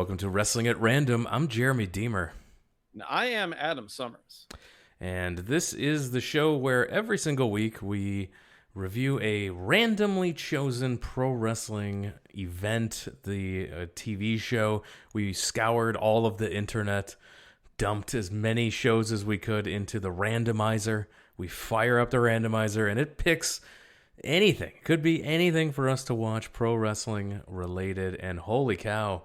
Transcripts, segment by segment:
welcome to Wrestling at Random. I'm Jeremy Deemer. And I am Adam Summers. And this is the show where every single week we review a randomly chosen pro wrestling event, the TV show. We scoured all of the internet, dumped as many shows as we could into the randomizer. We fire up the randomizer and it picks anything. Could be anything for us to watch, pro wrestling related. And holy cow,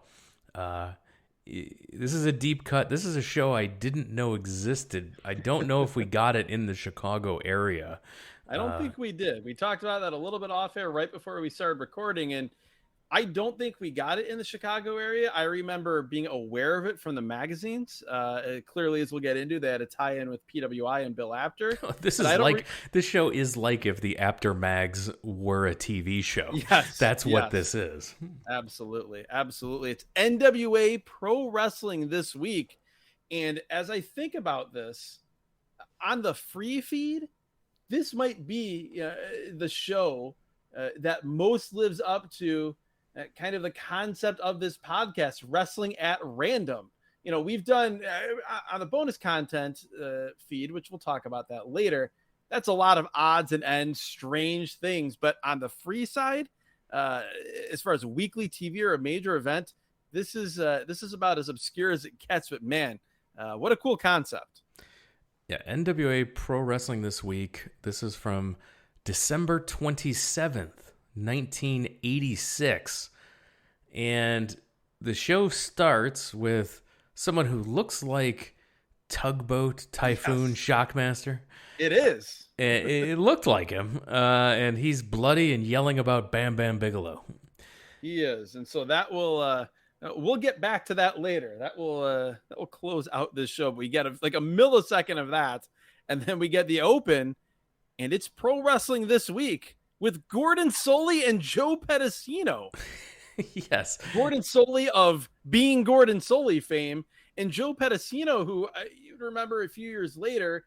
this is a deep cut. This is a show I didn't know existed. I don't know if we got it in the Chicago area. I don't think we did. We talked about that a little bit off air right before we started recording, and I don't think we got it in the Chicago area. I remember being aware of it from the magazines. Clearly, as we'll get into, they had a tie-in with PWI and Bill Apter. This show is like if the Apter mags were a TV show. Yes, that's what this is. Absolutely, absolutely. It's NWA Pro Wrestling this week, and as I think about this on the free feed, this might be the show that most lives up to kind of the concept of this podcast, Wrestling at Random. You know, we've done on the bonus content feed, which we'll talk about that later. That's a lot of odds and ends, strange things. But on the free side, as far as weekly TV or a major event, this is about as obscure as it gets. But man, what a cool concept. Yeah, NWA Pro Wrestling this week. This is from December 27th. 1986, and the show starts with someone who looks like Tugboat Typhoon Shockmaster. It is. It looked like him, and he's bloody and yelling about Bam Bam Bigelow. He is, and so that will we'll get back to that later. That will close out this show. But we get a millisecond of that, and then we get the open, and it's pro wrestling this week with Gordon Solie and Joe Pedicino. Yes. Gordon Solie of Being Gordon Solie fame, and Joe Pedicino, who you remember a few years later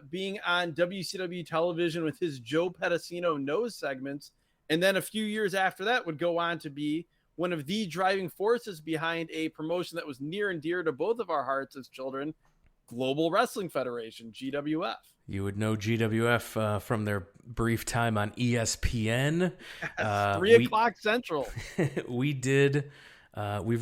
being on WCW television with his Joe Pedicino nose segments. And then a few years after that would go on to be one of the driving forces behind a promotion that was near and dear to both of our hearts as children, Global Wrestling Federation, GWF. You would know GWF from their brief time on ESPN. 3 o'clock Central. We've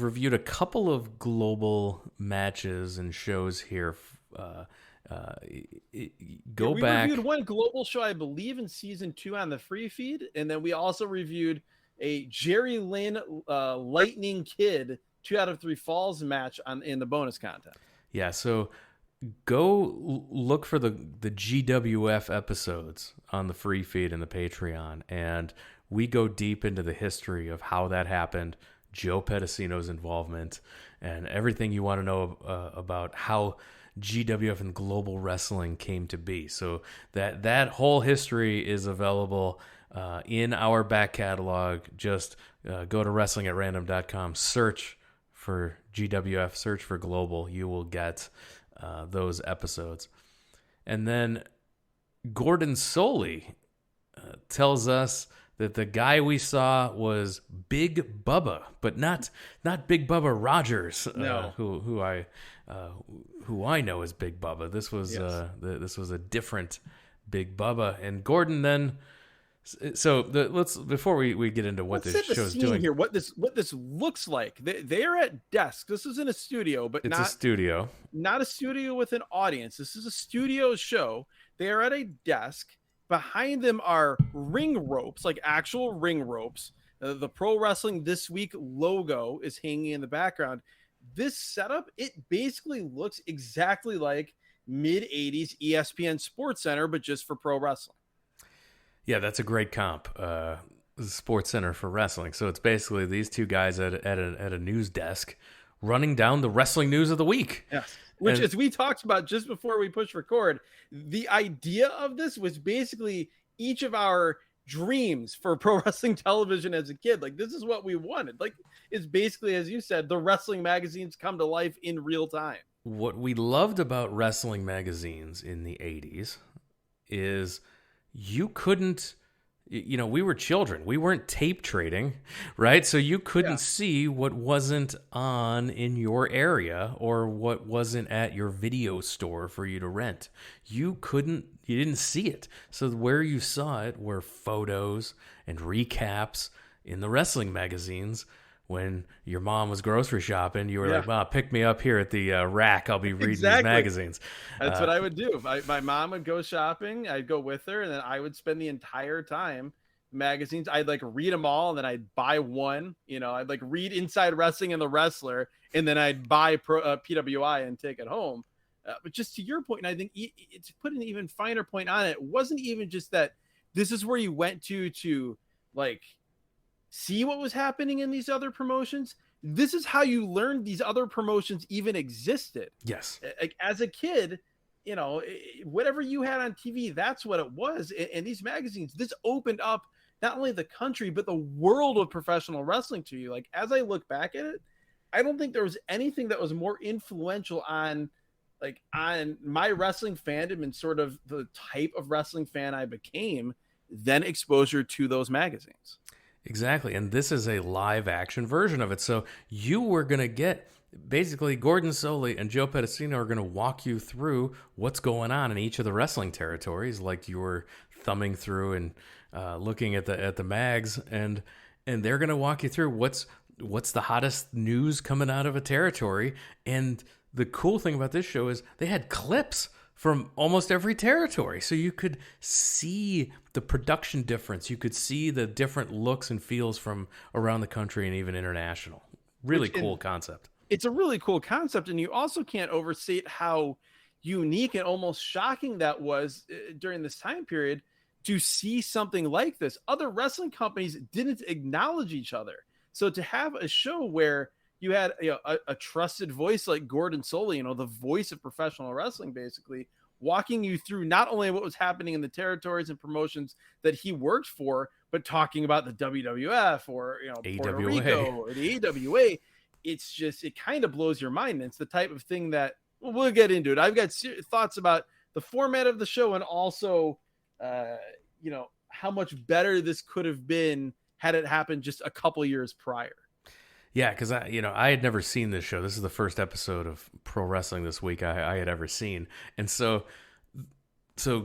reviewed a couple of global matches and shows here. We reviewed one global show, I believe, in season 2 on the free feed. And then we also reviewed a Jerry Lynn Lightning Kid 2 out of 3 Falls match in the bonus content. Yeah, so go look for the GWF episodes on the free feed and the Patreon, and we go deep into the history of how that happened, Joe Pedicino's involvement, and everything you want to know about how GWF and global wrestling came to be. So that whole history is available in our back catalog. Just go to wrestlingatrandom.com, search for GWF, search for global. You will get those episodes. And then Gordon Solie tells us that the guy we saw was Big Bubba, but not Big Bubba Rogers, no. who I know as Big Bubba. This was this was a different Big Bubba. And Gordon then. So let's before we get into what this show's doing here, what this looks like. They are at desks. This is in a studio, but it's a studio, not a studio with an audience. This is a studio show. They are at a desk. Behind them are ring ropes, like actual ring ropes. The Pro Wrestling This Week logo is hanging in the background. This setup, it basically looks exactly like mid-'80s ESPN Sports Center, but just for pro wrestling. Yeah, that's a great comp. Sports Center for wrestling. So it's basically these two guys at a news desk running down the wrestling news of the week. Yes. Which, as we talked about just before we push record, the idea of this was basically each of our dreams for pro wrestling television as a kid. Like, this is what we wanted. Like, it's basically, as you said, the wrestling magazines come to life in real time. What we loved about wrestling magazines in the 80s is you couldn't we were children. We weren't tape trading, right? So you couldn't see what wasn't on in your area or what wasn't at your video store for you to rent. You didn't see it. So where you saw it were photos and recaps in the wrestling magazines. When your mom was grocery shopping, you were like, "Well, pick me up here at the rack. I'll be reading these magazines." That's what I would do. If my mom would go shopping, I'd go with her, and then I would spend the entire time magazines. I'd like read them all, and then I'd buy one. I'd like read Inside Wrestling and The Wrestler, and then I'd buy PWI and take it home. But just to your point, and I think to put an even finer point on it, it wasn't even just that this is where you went to like see what was happening in these other promotions. This is how you learned these other promotions even existed. Yes. Like as a kid, whatever you had on TV, that's what it was. And these magazines, this opened up not only the country, but the world of professional wrestling to you. Like, as I look back at it, I don't think there was anything that was more influential on my wrestling fandom and sort of the type of wrestling fan I became than exposure to those magazines. Exactly. And this is a live action version of it. So you were going to get basically Gordon Solie and Joe Pedicino are going to walk you through what's going on in each of the wrestling territories, like you were thumbing through and looking at the mags, and they're going to walk you through what's the hottest news coming out of a territory. And the cool thing about this show is they had clips from almost every territory. So you could see the production difference. You could see the different looks and feels from around the country and even international. Really cool concept. It's a really cool concept. And you also can't overstate how unique and almost shocking that was during this time period to see something like this. Other wrestling companies didn't acknowledge each other. So to have a show where you had a trusted voice like Gordon Solie, the voice of professional wrestling, basically walking you through not only what was happening in the territories and promotions that he worked for, but talking about the WWF or Puerto Rico or the AWA. It kind of blows your mind. It's the type of thing that we'll get into it. I've got thoughts about the format of the show and also, how much better this could have been had it happened just a couple years prior. Yeah, because I had never seen this show. This is the first episode of Pro Wrestling This Week I had ever seen, and so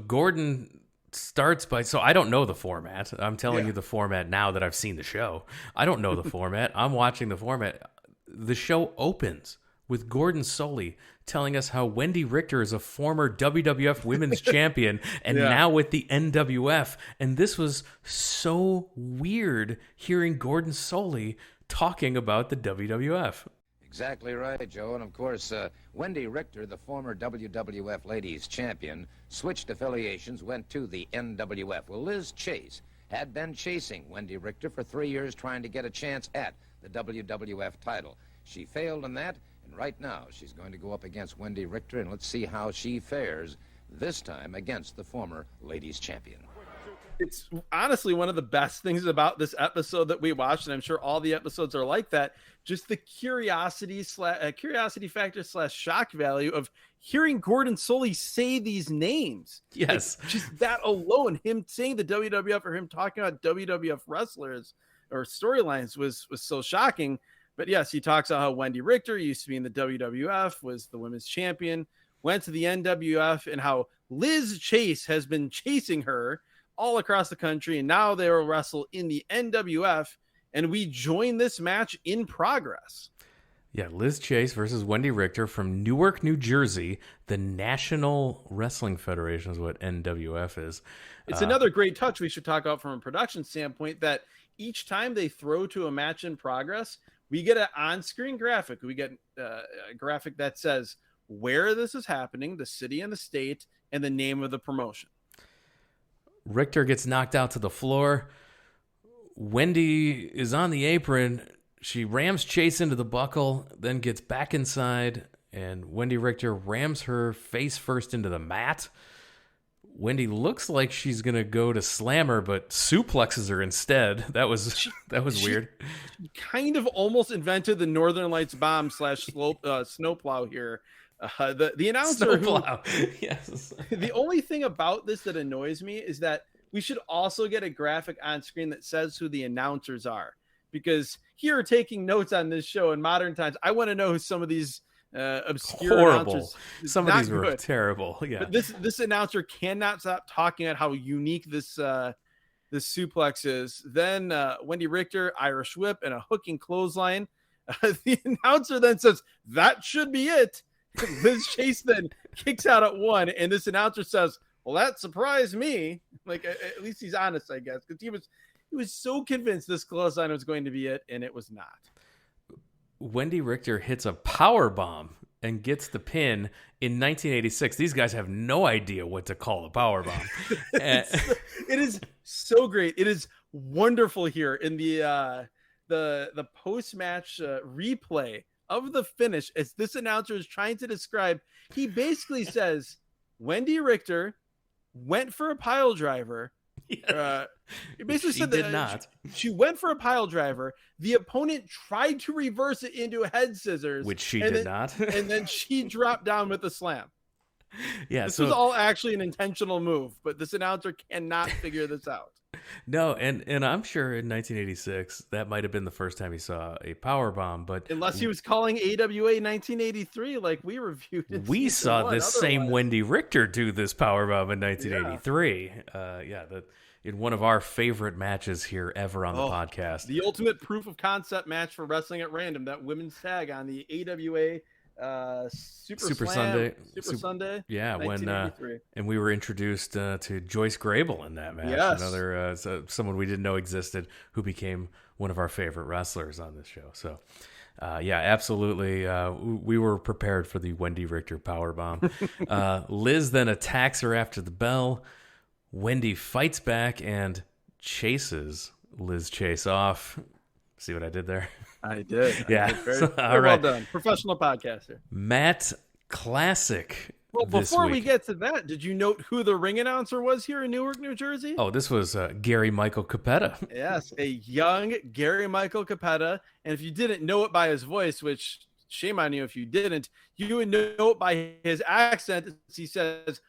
Gordon starts by. So I don't know the format. I'm telling you the format now that I've seen the show. I don't know the format. I'm watching the format. The show opens with Gordon Solie telling us how Wendy Richter is a former WWF Women's Champion and now with the NWF, and this was so weird hearing Gordon Solie talking about the WWF. Exactly right, Joe. And of course, Wendy Richter, the former WWF Ladies Champion, switched affiliations, went to the NWF. Well, Liz Chase had been chasing Wendy Richter for 3 years, trying to get a chance at the WWF title. She failed in that, and right now she's going to go up against Wendy Richter, and let's see how she fares this time against the former Ladies Champion. It's honestly one of the best things about this episode that we watched, and I'm sure all the episodes are like that. Just the curiosity factor / shock value of hearing Gordon Solie say these names. Yes, just that alone, him saying the WWF or him talking about WWF wrestlers or storylines was so shocking. But yes, he talks about how Wendy Richter used to be in the WWF, was the women's champion, went to the NWF, and how Liz Chase has been chasing her all across the country, and now they will wrestle in the NWF, and we join this match in progress. Yeah, Liz Chase versus Wendy Richter from Newark, New Jersey. The National Wrestling Federation is what NWF is. It's another great touch we should talk about from a production standpoint, that each time they throw to a match in progress, we get an on-screen graphic. We get a graphic that says where this is happening, the city and the state, and the name of the promotion. Richter gets knocked out to the floor. Wendy is on the apron. She rams Chase into the buckle, then gets back inside, and Wendy Richter rams her face first into the mat. Wendy looks like she's going to go to slam her, but suplexes her instead. That was weird. She kind of almost invented the Northern Lights bomb / snowplow here. The announcer, snowplow. Yes. The only thing about this that annoys me is that we should also get a graphic on screen that says who the announcers are, because here taking notes on this show in modern times, I want to know who some of these obscure horrible announcers. Some of these were terrible. Yeah, but this announcer cannot stop talking about how unique this suplex is. Then Wendy Richter, Irish whip, and a hooking clothesline. The announcer then says that should be it. Liz Chase then kicks out at 1, and this announcer says, well, that surprised me. Like, at least he's honest, I guess, because he was so convinced this clothesline was going to be it, and it was not. Wendy Richter hits a power bomb and gets the pin in 1986. These guys have no idea what to call a power bomb. It is so great. It is wonderful here in the post-match replay of the finish, as this announcer is trying to describe. He basically says Wendy Richter went for a pile driver. Yes. He basically said did that not. she went for a pile driver. The opponent tried to reverse it into a head scissors, which she did not. And then she dropped down with a slam. Yeah, this was all actually an intentional move, but this announcer cannot figure this out. No, and I'm sure in 1986 that might have been the first time he saw a power bomb, but unless he was calling AWA 1983 like we reviewed. We saw this same Wendy Richter do this power bomb in 1983. In one of our favorite matches here ever on the podcast, the ultimate proof of concept match for Wrestling at Random, that women's tag on the AWA Super Sunday. Yeah, when and we were introduced to Joyce Grable in that match. Yes. Another someone we didn't know existed, who became one of our favorite wrestlers on this show. So absolutely, we were prepared for the Wendy Richter powerbomb. Liz then attacks her after the bell. Wendy fights back and chases Liz Chase off. See what I did there? I did. Yeah. Very well done. Professional podcaster. Matt Classic. Well, before we get to that, did you note who the ring announcer was here in Newark, New Jersey? Oh, this was Gary Michael Capetta. Yes, a young Gary Michael Capetta. And if you didn't know it by his voice, which shame on you if you didn't, you would know it by his accent. He says,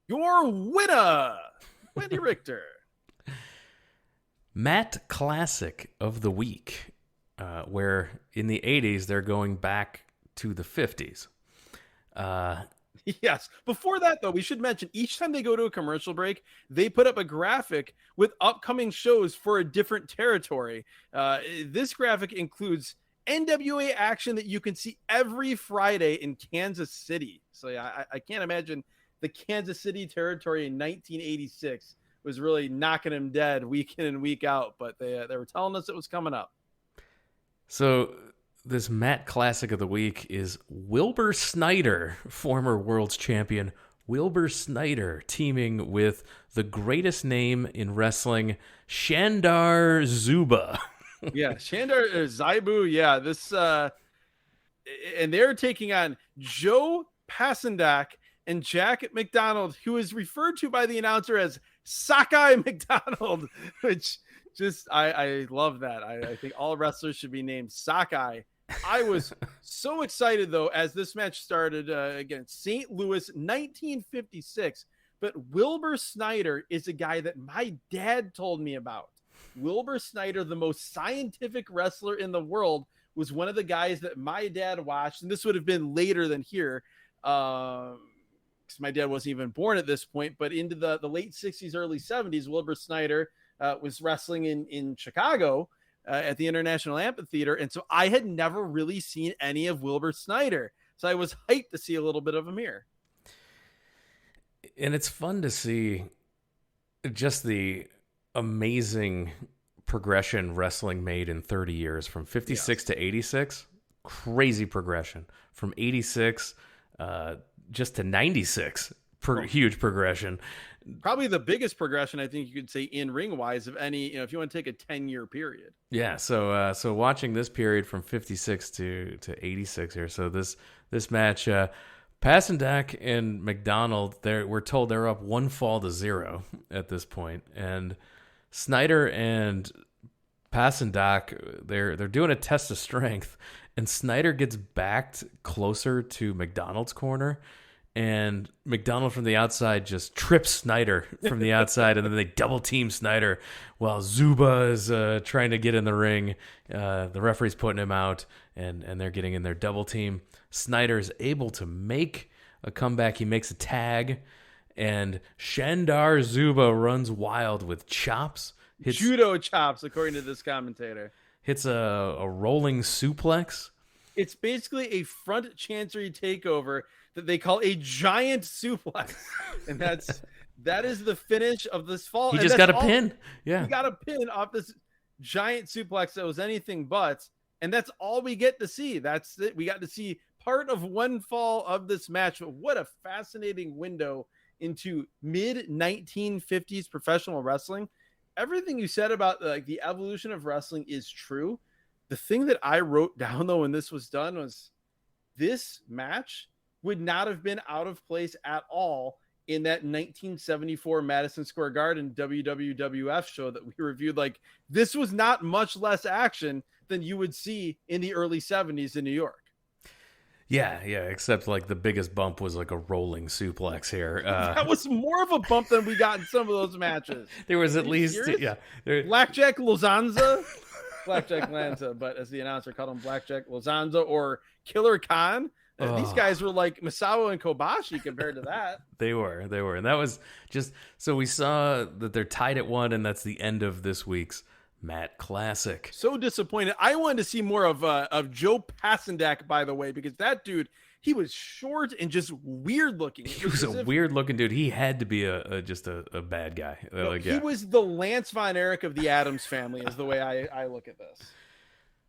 "Your winner, Wendy Richter." Matt Classic of the week, where in the 80s they're going back to the 50s. Yes. Before that, though, we should mention each time they go to a commercial break, they put up a graphic with upcoming shows for a different territory. This graphic includes NWA action that you can see every Friday in Kansas City. So yeah, I can't imagine the Kansas City territory in 1986 was really knocking him dead week in and week out, but they were telling us it was coming up. So this Matt Classic of the week is Wilbur Snyder, former world's champion. Wilbur Snyder teaming with the greatest name in wrestling, Shandar Zuba. Yeah, Shandar Zaibu. Yeah, this and they're taking on Joe Passendak and Jack McDonald, who is referred to by the announcer as Sakai McDonald, which just I love that. I think all wrestlers should be named Sakai. I was so excited, though, as this match started against St. Louis, 1956. But Wilbur Snyder is a guy that my dad told me about. Wilbur Snyder, the most scientific wrestler in the world, was one of the guys that my dad watched. And this would have been later than here, because my dad wasn't even born at this point. But into the late 60s, early 70s, Wilbur Snyder was wrestling in Chicago at the International Amphitheater. And so I had never really seen any of Wilbur Snyder. So I was hyped to see a little bit of him here. And it's fun to see just the amazing progression wrestling made in 30 years from 56 to 86. Crazy progression from 86 just to 96. Huge progression. Probably the biggest progression, I think you could say, in ring wise of any, if you want to take a 10-year period. Yeah. So watching this period from 56 to 86 here. So this match, Passendak and McDonald, we're told they're up 1-0 at this point, and Snyder and Passendak, they're doing a test of strength, and Snyder gets backed closer to McDonald's corner, and McDonald from the outside just trips Snyder from the outside, and then they double team Snyder while Zuba is trying to get in the ring. The referee's putting him out, and they're getting in their double team. Snyder's able to make a comeback. He makes a tag, and Shandar Zuba runs wild with chops. Judo chops, according to this commentator. Hits a rolling suplex. It's basically a front chancery takeover that they call a giant suplex. And that is the finish of this fall. He and just got a pin. Yeah. He got a pin off this giant suplex that was anything but. And that's all we get to see. That's it. We got to see part of one fall of this match. But what a fascinating window into mid 1950s professional wrestling. Everything you said about the evolution of wrestling is true. The thing that I wrote down though when this was done was this match would not have been out of place at all in that 1974 Madison Square Garden WWF show that we reviewed. Like, this was not much less action than you would see in the early 70s in New York. Yeah, except like the biggest bump was like a rolling suplex here. That was more of a bump than we got in some of those matches. There was at least, Blackjack Lozanza. Blackjack Lanza, but as the announcer called him, Blackjack Lozanza or Killer Khan. These guys were like Misawa and Kobashi compared to that. They were. And that was just, so we saw that they're tied at 1, and that's the end of this week's Matt Classic. So disappointed. I wanted to see more of Joe Passendak, by the way, because that dude, he was short and just weird looking. He was a weird looking dude. He had to be just a bad guy. He was the Lance Von Erich of the Addams family is the way I look at this.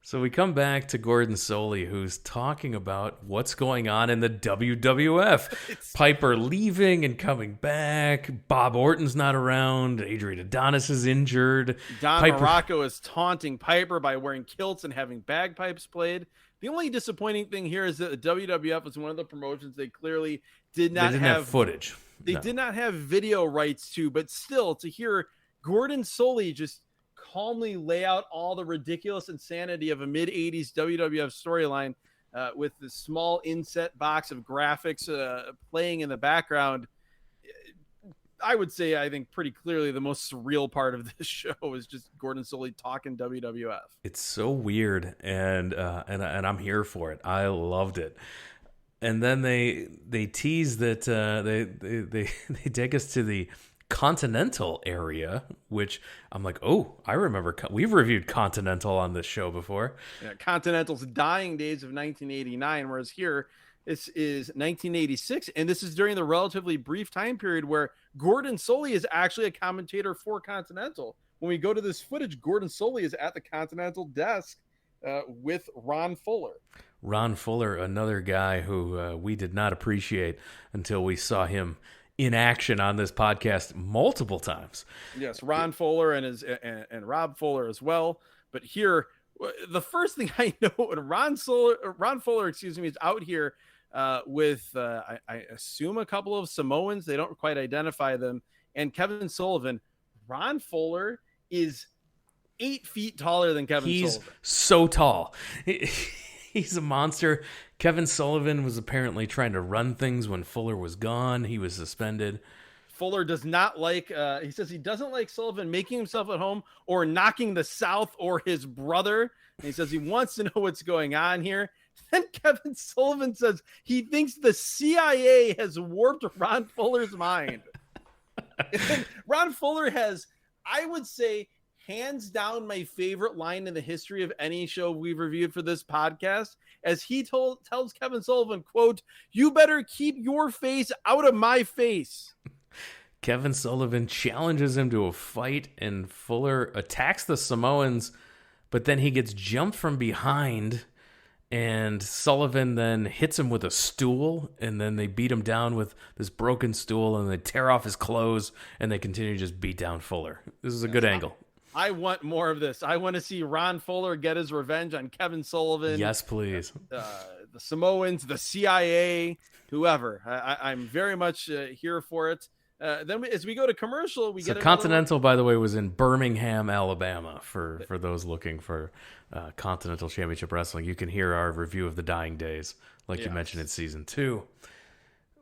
So we come back to Gordon Solie, who's talking about what's going on in the WWF. Piper leaving and coming back. Bob Orton's not around. Adrian Adonis is injured. Don Morocco is taunting Piper by wearing kilts and having bagpipes played. The only disappointing thing here is that the WWF was one of the promotions they clearly didn't have footage. They did not have video rights to, but still to hear Gordon Solie just calmly lay out all the ridiculous insanity of a mid-80s WWF storyline with the small inset box of graphics playing in the background. I would say, I think pretty clearly the most surreal part of this show is just Gordon Solie talking WWF. It's so weird, and I'm here for it. I loved it. And then they tease that they take us to the Continental area, which I'm like, oh, I remember. We've reviewed Continental on this show before. Yeah, Continental's dying days of 1989, whereas here this is 1986, and this is during the relatively brief time period where Gordon Solie is actually a commentator for Continental. When we go to this footage, Gordon Solie is at the Continental desk with Ron Fuller. Ron Fuller, another guy who we did not appreciate until we saw him in action on this podcast multiple times. Yes, Ron Fuller and Rob Fuller as well. But here, the first thing I know, Ron Fuller, is out here with I assume a couple of Samoans. They don't quite identify them. And Kevin Sullivan. Ron Fuller is 8 feet taller than Kevin Sullivan. He's so tall. He's a monster. Kevin Sullivan was apparently trying to run things when Fuller was gone. He was suspended. Fuller does not like, he says he doesn't like Sullivan making himself at home or knocking the South or his brother. And he says he wants to know what's going on here. Then Kevin Sullivan says he thinks the CIA has warped Ron Fuller's mind. Ron Fuller has, I would say, hands down my favorite line in the history of any show we've reviewed for this podcast, as he tells Kevin Sullivan, quote, "You better keep your face out of my face." Kevin Sullivan challenges him to a fight, and Fuller attacks the Samoans, but then he gets jumped from behind, and Sullivan then hits him with a stool, and then they beat him down with this broken stool, and they tear off his clothes, and they continue to just beat down Fuller. This is a good angle. I want more of this. I want to see Ron Fuller get his revenge on Kevin Sullivan. Yes, please. The Samoans, the CIA, whoever. I'm very much here for it. Then as we go to commercial, we get Continental, by the way, was in Birmingham, Alabama. For those looking for Continental Championship Wrestling, you can hear our review of the Dying Days, like you mentioned in season 2.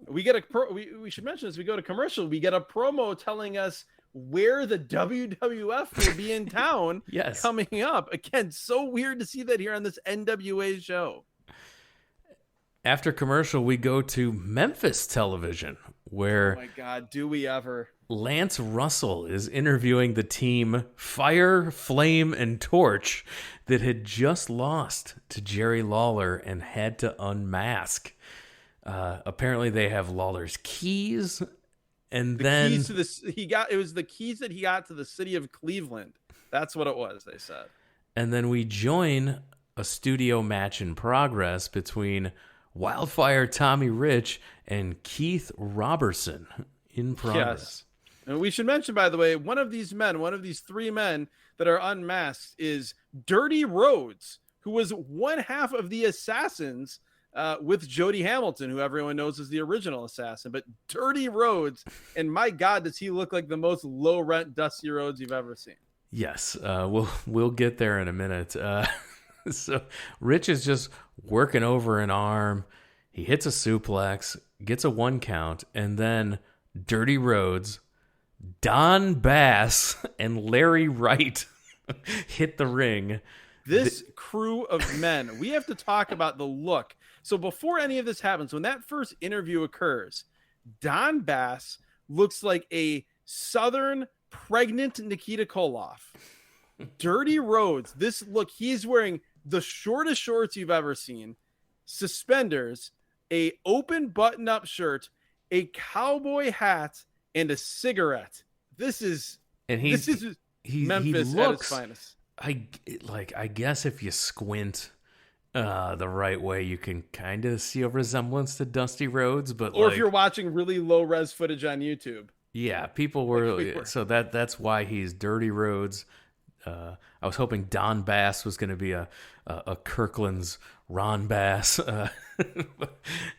We get we should mention this. We go to commercial. We get a promo telling us where the WWF will be in town. Yes. Coming up. Again, so weird to see that here on this NWA show. After commercial, we go to Memphis television, where oh my God, do we ever? Lance Russell is interviewing the team Fire, Flame, and Torch that had just lost to Jerry Lawler and had to unmask. Apparently, they have Lawler's keys, and then keys to this. It was the keys that he got to the city of Cleveland. That's what it was. They said. And then we join a studio match in progress between Wildfire Tommy Rich and Keith Roberson in progress. Yes. And we should mention, by the way, one of these three men that are unmasked is Dirty Rhodes, who was one half of the Assassins with Jody Hamilton, who everyone knows is the original assassin. But Dirty Rhodes, and my God, does he look like the most low-rent Dusty Rhodes you've ever seen. Yes, we'll get there in a minute. So Rich is just working over an arm. He hits a suplex, gets a 1 count, and then Dirty Rhodes, Don Bass, and Larry Wright hit the ring. This crew of men, we have to talk about the look. So before any of this happens, when that first interview occurs, Don Bass looks like a Southern pregnant Nikita Koloff. Dirty Rhodes, this look, he's wearing the shortest shorts you've ever seen, suspenders, a open button-up shirt, a cowboy hat, and a cigarette. This is Memphis at its finest. I guess if you squint the right way, you can kind of see a resemblance to Dusty Rhodes, or if you're watching really low res footage on YouTube. Yeah, people were. So that's why he's Dirty Rhodes. I was hoping Don Bass was going to be a Kirkland's Ron Bass,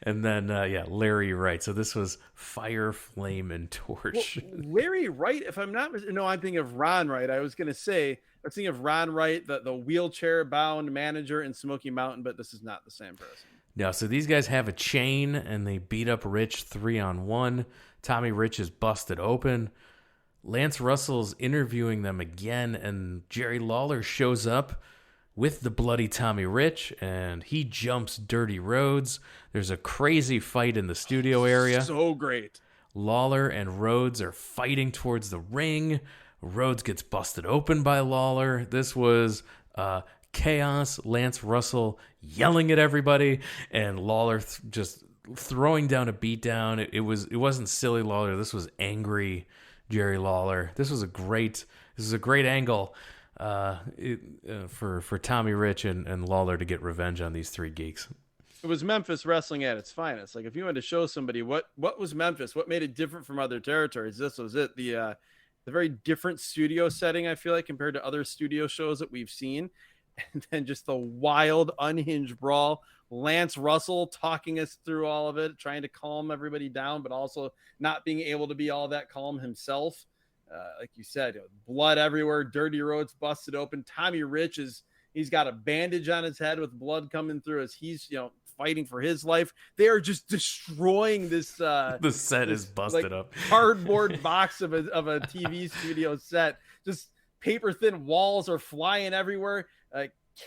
and then Larry Wright. So this was Fire, Flame, and Torch. Well, Larry Wright, if I'm not I'm thinking of Ron Wright. I was thinking of Ron Wright, the wheelchair bound manager in Smoky Mountain, but this is not the same person. No, so these guys have a chain and they beat up Rich 3-on-1. Tommy Rich is busted open. Lance Russell's interviewing them again, and Jerry Lawler shows up with the bloody Tommy Rich, and he jumps Dirty Rhodes. There's a crazy fight in the studio area. So great. Lawler and Rhodes are fighting towards the ring. Rhodes gets busted open by Lawler. This was chaos. Lance Russell yelling at everybody, and Lawler just throwing down a beatdown. It wasn't silly Lawler. This was angry Jerry Lawler. This is a great angle for Tommy Rich and Lawler to get revenge on these three geeks. It was Memphis wrestling at its finest. Like, if you wanted to show somebody what was Memphis, what made it different from other territories, this was it. The very different studio setting, I feel like, compared to other studio shows that we've seen. And then just the wild, unhinged brawl. Lance Russell talking us through all of it, trying to calm everybody down, but also not being able to be all that calm himself. Like you said, blood everywhere. Dirty Rhodes busted open. Tommy Rich he's got a bandage on his head with blood coming through as he's fighting for his life. They are just destroying this. The set is busted up. Cardboard box of a TV studio set. Just paper thin walls are flying everywhere.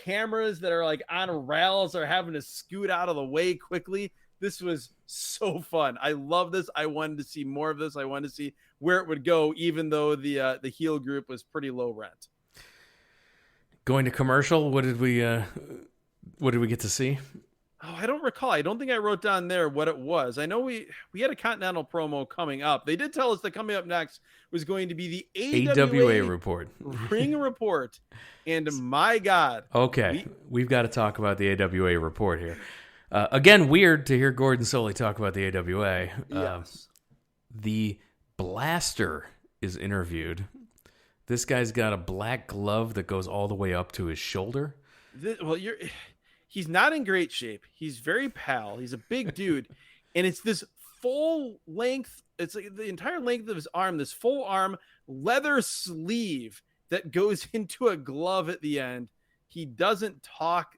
Cameras that are like on rails are having to scoot out of the way quickly. This was so fun. I love this. I wanted to see more of this. I wanted to see where it would go, even though the heel group was pretty low rent. Going to commercial, what did we get to see? Oh, I don't recall. I don't think I wrote down there what it was. I know we had a Continental promo coming up. They did tell us that coming up next was going to be the AWA report. Ring report. And my God. Okay, we've got to talk about the AWA report here. Again, weird to hear Gordon Solie talk about the AWA. Yes. The Blaster is interviewed. This guy's got a black glove that goes all the way up to his shoulder. He's not in great shape. He's very pale. He's a big dude. And it's this full length. It's like the entire length of his arm, this full arm leather sleeve that goes into a glove at the end. He doesn't talk.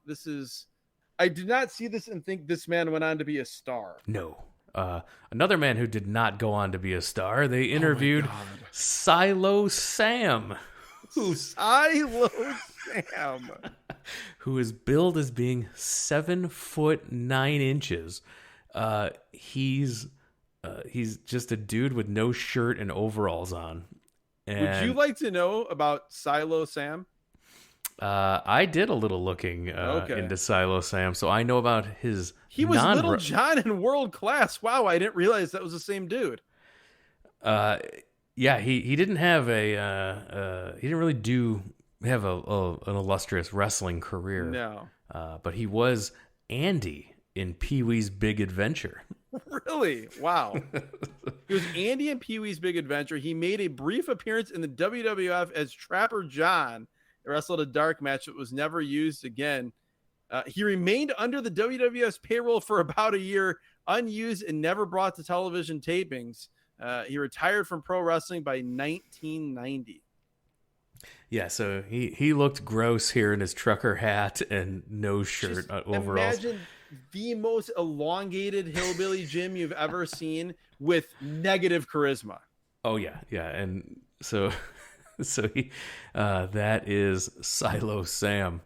I did not see this and think this man went on to be a star. No. Another man who did not go on to be a star. They interviewed Silo Sam. Silo Sam. Who is billed as being 7'9". He's just a dude with no shirt and overalls on. And would you like to know about Silo Sam? I did a little looking into Silo Sam, so I know about his. He was Little John in World Class. Wow, I didn't realize that was the same dude. Yeah, he didn't have he didn't really have an illustrious wrestling career. No, but he was Andy in Pee-wee's Big Adventure. Really? Wow. He was Andy in Pee-wee's Big Adventure. He made a brief appearance in the WWF as Trapper John. He wrestled a dark match that was never used again. He remained under the WWF's payroll for about a year, unused and never brought to television tapings. He retired from pro wrestling by 1990. Yeah, so he looked gross here in his trucker hat and no shirt overalls. Imagine the most elongated hillbilly Jim you've ever seen with negative charisma. Oh yeah, and so he that is Silo Sam.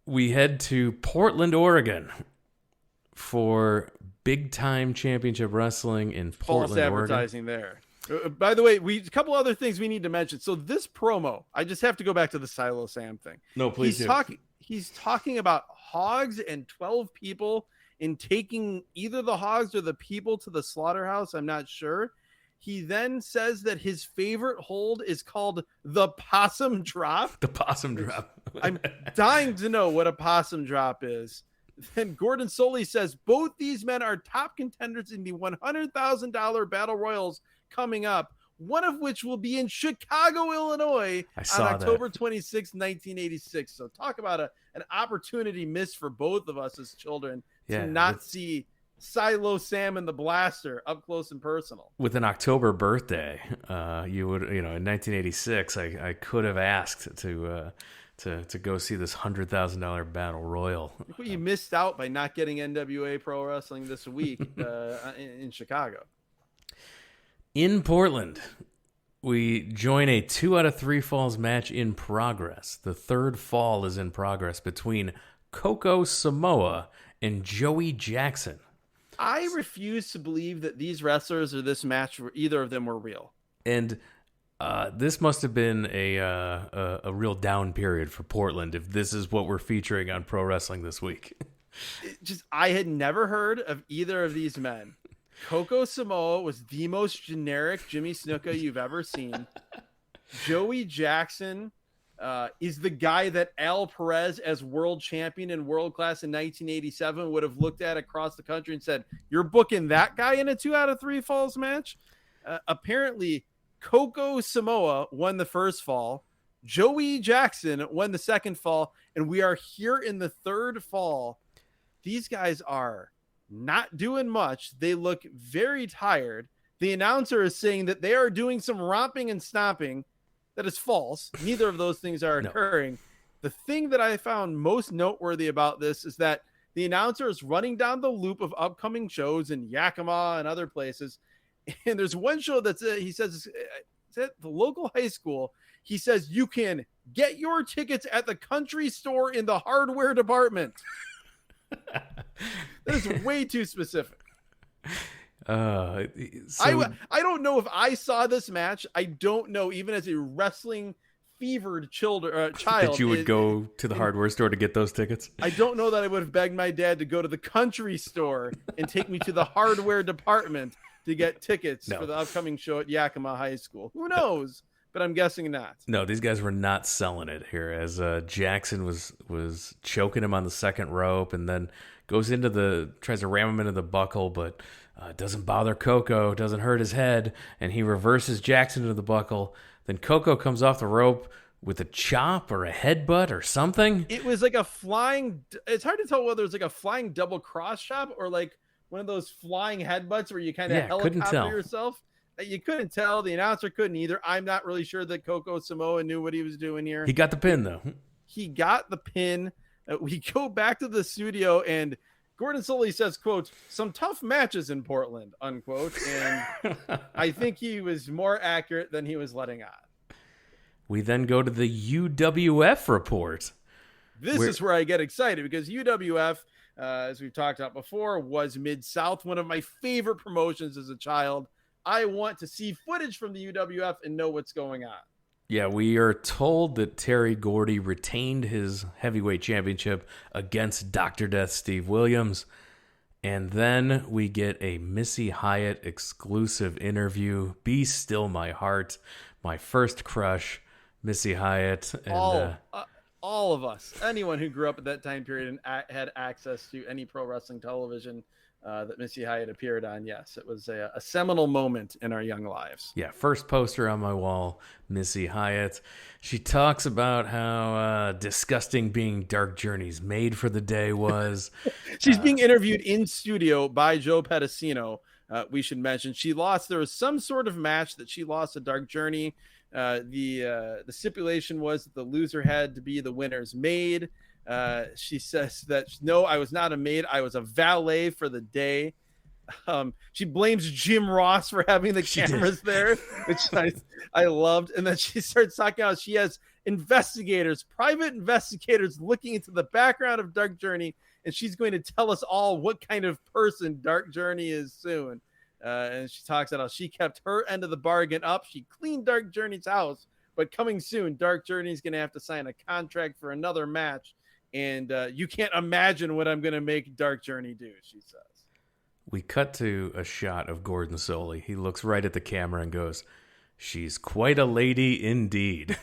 We head to Portland, Oregon for big time championship wrestling in Portland, False advertising Oregon. there. By the way, a couple other things we need to mention. So this promo, I just have to go back to the Silo Sam thing. No, please do. He's talking about hogs and 12 people and taking either the hogs or the people to the slaughterhouse. I'm not sure. He then says that his favorite hold is called the Possum Drop. The Possum Drop. I'm dying to know what a Possum Drop is. Then Gordon Solie says both these men are top contenders in the $100,000 Battle Royals coming up, one of which will be in Chicago, Illinois on October 26, 1986. So talk about an opportunity missed for both of us as children to not see Silo Sam and the Blaster up close and personal. With an October birthday, you would, in 1986, I could have asked to go see this $100,000 Battle Royal. You missed out by not getting NWA Pro Wrestling this week in Chicago. In Portland, we join a 2 out of 3 falls match in progress. The third fall is in progress between Coco Samoa and Joey Jackson. I refuse to believe that these wrestlers or this match, either of them were real. And this must have been a real down period for Portland if this is what we're featuring on Pro Wrestling this week. I had never heard of either of these men. Coco Samoa was the most generic Jimmy Snuka you've ever seen. Joey Jackson is the guy that Al Perez, as world champion in World Class in 1987, would have looked at across the country and said, "You're booking that guy in a 2 out of 3 falls match?" Apparently, Coco Samoa won the first fall. Joey Jackson won the second fall. And we are here in the third fall. These guys are not doing much. They look very tired. The announcer is saying that they are doing some romping and stomping. That is false. Neither of those things are occurring. The thing that I found most noteworthy about this is that the announcer is running down the loop of upcoming shows in Yakima and other places. And there's one show that's, he says, it's at the local high school. He says, you can get your tickets at the country store in the hardware department. That is way too specific. I don't know if I saw this match. I don't know, even as a wrestling fevered child that you would go to the hardware store to get those tickets. I don't know that I would have begged my dad to go to the country store and take me to the hardware department to get tickets for the upcoming show at Yakima High School. Who knows? But I'm guessing not. No, these guys were not selling it here, as Jackson was choking him on the second rope and then tries to ram him into the buckle, but doesn't bother Coco, doesn't hurt his head, and he reverses Jackson into the buckle. Then Coco comes off the rope with a chop or a headbutt or something. It was like it's hard to tell whether it's like a flying double cross chop or like one of those flying headbutts where you kind of helicopter yourself. You couldn't tell. The announcer couldn't either. I'm not really sure that Coco Samoa knew what he was doing here. He got the pin, though. He got the pin. We go back to the studio, and Gordon Solie says, quote, some tough matches in Portland, unquote. And I think he was more accurate than he was letting on. We then go to the UWF report. This is where I get excited because UWF, as we've talked about before, was Mid-South, one of my favorite promotions as a child. I want to see footage from the UWF and know what's going on. Yeah, we are told that Terry Gordy retained his heavyweight championship against Dr. Death Steve Williams. And then we get a Missy Hyatt exclusive interview. Be Still My Heart, my first crush, Missy Hyatt. And, all of us, anyone who grew up at that time period and had access to any pro wrestling television that Missy Hyatt appeared on. Yes, it was a seminal moment in our young lives. Yeah, first poster on my wall, Missy Hyatt. She talks about how disgusting being Dark Journey's made for the day was. She's being interviewed in studio by Joe Pedicino. We should mention she lost. There was some sort of match that she lost to Dark Journey. The stipulation was that the loser had to be the winner's maid. She says that, no, I was not a maid. I was a valet for the day. She blames Jim Ross for having the cameras there, which I loved. And then she starts talking about she has private investigators looking into the background of Dark Journey. And she's going to tell us all what kind of person Dark Journey is soon. And she talks about how she kept her end of the bargain up. She cleaned Dark Journey's house, but coming soon, Dark Journey is going to have to sign a contract for another match. And you can't imagine what I'm going to make Dark Journey do, she says. We cut to a shot of Gordon Solie. He looks right at the camera and goes, she's quite a lady indeed.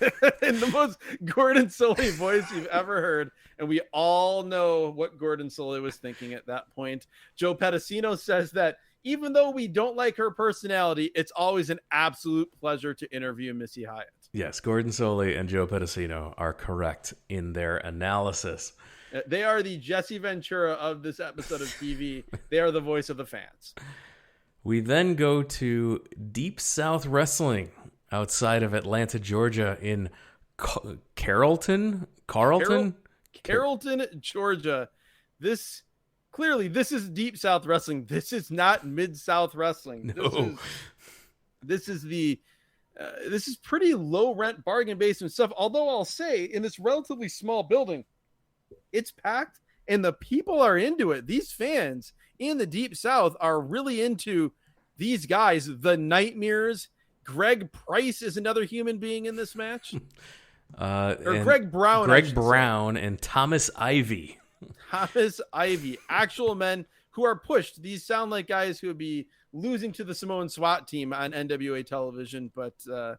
In the most Gordon Solie voice you've ever heard. And we all know what Gordon Solie was thinking at that point. Joe Pedicino says that even though we don't like her personality, it's always an absolute pleasure to interview Missy Hyatt. Yes, Gordon Solie and Joe Pedicino are correct in their analysis. They are the Jesse Ventura of this episode of TV. They are the voice of the fans. We then go to Deep South Wrestling outside of Atlanta, Georgia in Carrollton, Georgia. This is Deep South Wrestling. This is not Mid-South Wrestling. No. This is pretty low rent bargain basement stuff. Although I'll say in this relatively small building, it's packed and the people are into it. These fans in the Deep South are really into these guys. The Nightmares. Greg Price is another human being in this match. Greg Brown and Thomas Ivy. Actual men who are pushed. These sound like guys who would be losing to the Samoan SWAT team on NWA television, but that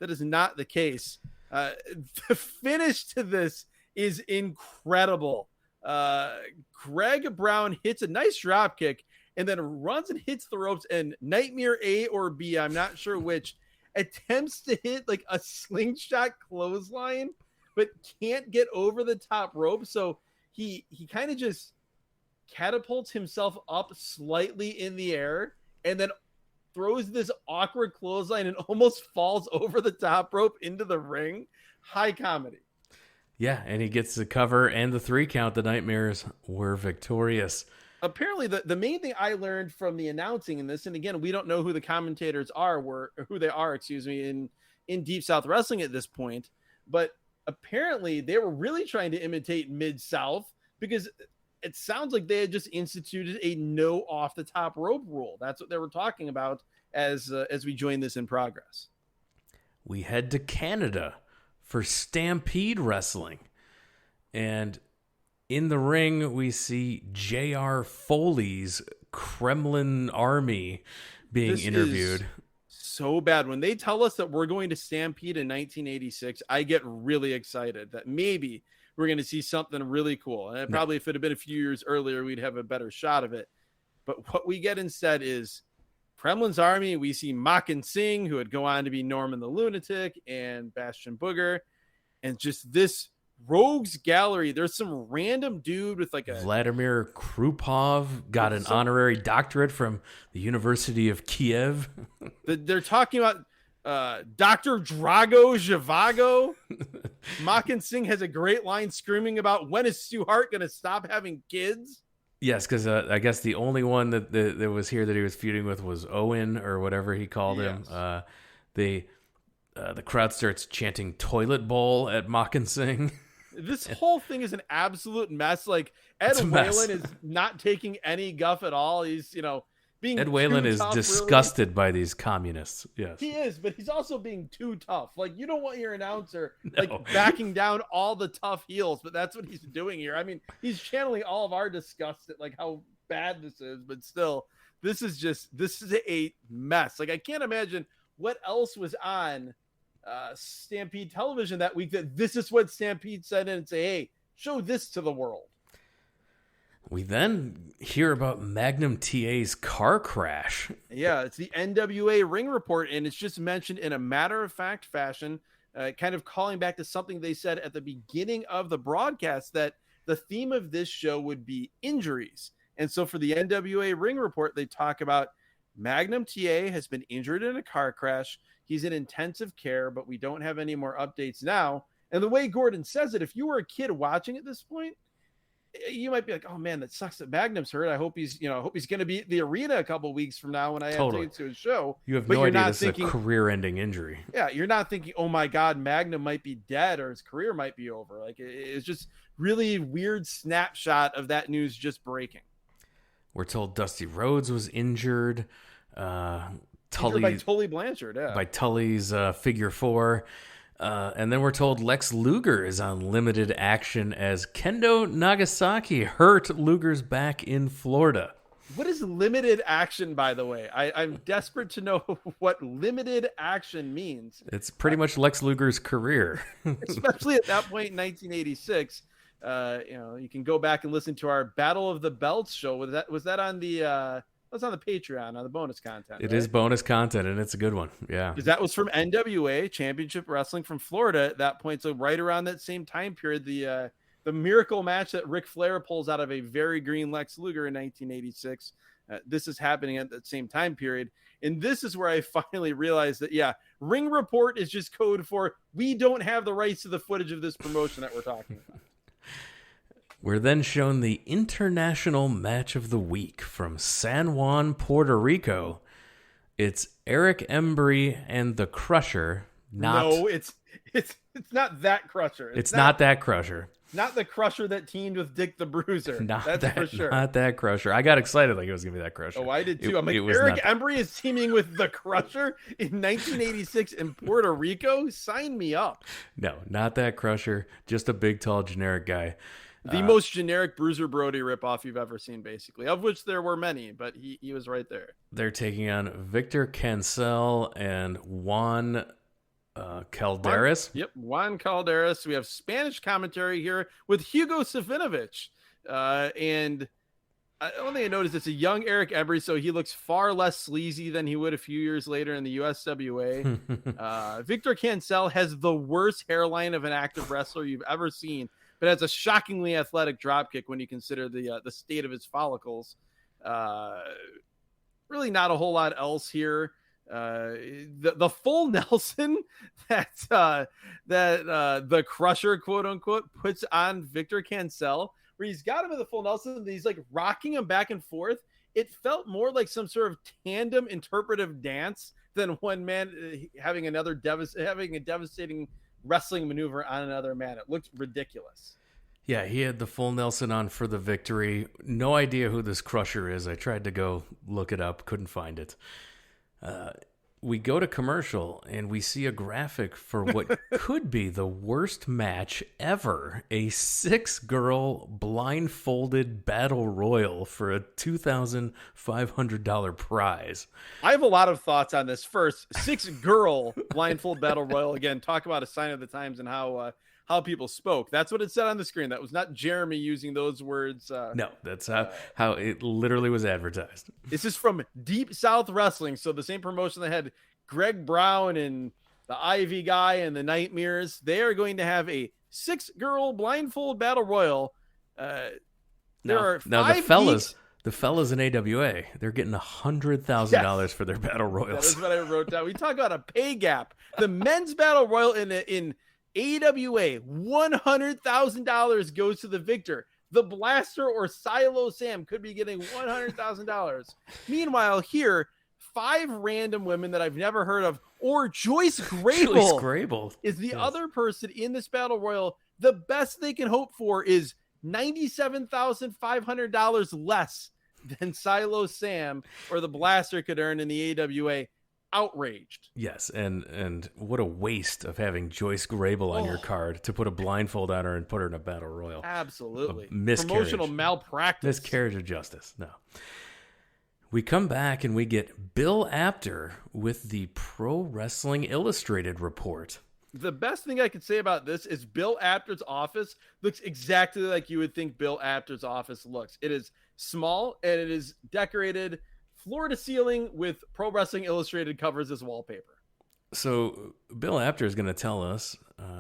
is not the case. The finish to this is incredible. Greg Brown hits a nice drop kick and then runs and hits the ropes, and Nightmare A or B, I'm not sure which, attempts to hit like a slingshot clothesline, but can't get over the top rope. So he kind of just catapults himself up slightly in the air and then throws this awkward clothesline and almost falls over the top rope into the ring. High comedy. Yeah, and he gets the cover and the 3 count. The Nightmares were victorious. Apparently, the main thing I learned from the announcing in this, and again, we don't know who the commentators are, in Deep South Wrestling at this point, but apparently they were really trying to imitate Mid-South because it sounds like they had just instituted a no off the top rope rule. That's what they were talking about as we join this in progress. We head to Canada for Stampede Wrestling. And in the ring, we see J.R. Foley's Kremlin army being interviewed. So bad. When they tell us that we're going to Stampede in 1986, I get really excited that maybe we're going to see something really cool. And probably if it had been a few years earlier, we'd have a better shot of it. But what we get instead is Kremlin's army. We see Makan Singh, who would go on to be Norman the Lunatic, and Bastion Booger, and just this rogues gallery. There's some random dude with like a Vladimir Krupov got an honorary doctorate from the University of Kiev. They're talking about Dr. Drago Zhivago. Makan Singh has a great line screaming about when is Stu Hart going to stop having kids? Yes, because I guess the only one that was here that he was feuding with was Owen or whatever he called him. The crowd starts chanting "toilet bowl" at Moccasin. This whole thing is an absolute mess. Like Ed Whalen is not taking any guff at all. He's being Ed Whalen is tough, disgusted by these communists. Yes, he is, but he's also being too tough. Like you don't want your announcer backing down all the tough heels, but that's what he's doing here. I mean, he's channeling all of our disgust at like how bad this is, but still, this is a mess. Like I can't imagine what else was on Stampede television that week that this is what Stampede said and say, hey, show this to the world. We then hear about Magnum TA's car crash. Yeah, it's the NWA Ring Report, and it's just mentioned in a matter-of-fact fashion, kind of calling back to something they said at the beginning of the broadcast, that the theme of this show would be injuries. And so for the NWA Ring Report, they talk about Magnum TA has been injured in a car crash. He's in intensive care, but we don't have any more updates now. And the way Gordon says it, if you were a kid watching at this point, you might be like, oh man, that sucks that Magnum's hurt. I hope he's going to be at the arena a couple weeks from now when I have tickets to his show. You have no idea this is a career-ending injury. Yeah, you're not thinking, oh my God, Magnum might be dead or his career might be over. Like it's just really weird snapshot of that news just breaking. We're told Dusty Rhodes was injured. Tully by Tully Blanchard, by Tully's figure 4. And then we're told Lex Luger is on limited action as Kendo Nagasaki hurt Luger's back in Florida. What is limited action, by the way? I'm desperate to know what limited action means. It's pretty much Lex Luger's career. Especially at that point in 1986. You can go back and listen to our Battle of the Belts show. Was that on the that's on the Patreon, on the bonus content. It is bonus content, and it's a good one. Yeah. Because that was from NWA, Championship Wrestling from Florida at that point. So right around that same time period, the miracle match that Ric Flair pulls out of a very green Lex Luger in 1986. This is happening at that same time period. And this is where I finally realized that, Ring Report is just code for we don't have the rights to the footage of this promotion that we're talking about. We're then shown the International Match of the Week from San Juan, Puerto Rico. It's Eric Embry and the Crusher. No, it's not that Crusher. It's not that Crusher. Not the Crusher that teamed with Dick the Bruiser. That's for sure. Not that Crusher. I got excited like it was going to be that Crusher. Oh, I did too. I'm like, Eric Embry is teaming with the Crusher in 1986 in Puerto Rico? Sign me up. No, not that Crusher. Just a big, tall, generic guy. The most generic Bruiser Brody ripoff you've ever seen, basically, of which there were many, but he was right there. They're taking on Victor Cancel and Juan Calderas. Juan Calderas. We have Spanish commentary here with Hugo Savinovich. And one thing I noticed, it's a young Eric Embry, so he looks far less sleazy than he would a few years later in the USWA. Victor Cancel has the worst hairline of an active wrestler you've ever seen, but has a shockingly athletic dropkick when you consider the state of his follicles. Really not a whole lot else here. The full Nelson that the Crusher, quote unquote, puts on Victor Cancel, where he's got him in the full Nelson and he's like rocking him back and forth. It felt more like some sort of tandem interpretive dance than one man having a devastating wrestling maneuver on another man. It looked ridiculous. Yeah, he had the full Nelson on for the victory. No idea who this Crusher is. I tried to go look it up, couldn't find it. We go to commercial and we see a graphic for what could be the worst match ever. A 6-girl blindfolded battle royal for a $2,500 prize. I have a lot of thoughts on this. First, 6-girl blindfold battle royal. Again, talk about a sign of the times and how people spoke. That's what it said on the screen. That was not Jeremy using those words. No, that's how it literally was advertised. This is from Deep South Wrestling. So the same promotion that had Greg Brown and the Ivy guy and the Nightmares. They are going to have a 6-girl blindfold battle royal. The fellas in AWA, they're getting $100,000 for their battle royals. That is what I wrote down. We talk about a pay gap. The men's battle royal in AWA, $100,000 goes to the victor. The Blaster or Silo Sam could be getting $100,000. Meanwhile, here, 5 random women that I've never heard of, or Joyce Grable, is the other person in this battle royal. The best they can hope for is $97,500 less than Silo Sam or the Blaster could earn in the AWA. Outraged. Yes, and what a waste of having Joyce Grable on your card to put a blindfold on her and put her in a battle royal. Absolutely. Promotional malpractice. Miscarriage of justice. No. We come back and we get Bill Apter with the Pro Wrestling Illustrated report. The best thing I could say about this is Bill Apter's office looks exactly like you would think Bill Apter's office looks. It is small and it is decorated floor to ceiling with Pro Wrestling Illustrated covers as wallpaper. So Bill Apter is going to tell us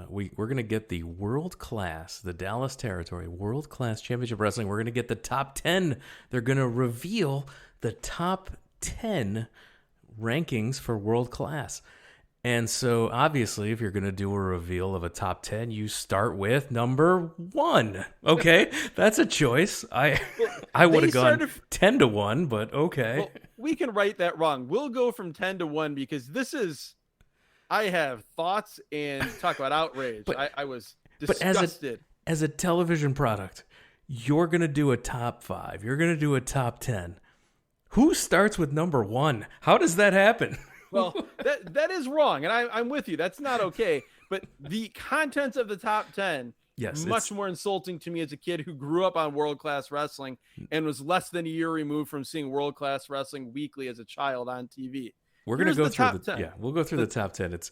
we're going to get the world class, the Dallas Territory World Class Championship Wrestling. We're going to get the top 10. They're going to reveal the top 10 rankings for world class. And so obviously, if you're going to do a reveal of a top 10, you start with number 1. Okay, that's a choice. I would have gone 10 to 1, but okay. Well, we can write that wrong. We'll go from 10 to 1 because this is, I have thoughts and talk about outrage. I was disgusted. But as a television product, you're going to do a top 5. You're going to do a top 10. Who starts with number 1? How does that happen? Well, that is wrong, and I'm with you. That's not okay. But the contents of the top 10, much more insulting to me as a kid who grew up on world-class wrestling and was less than a year removed from seeing world-class wrestling weekly as a child on TV. We're going to go through the top 10. Yeah, we'll go through the top 10. It's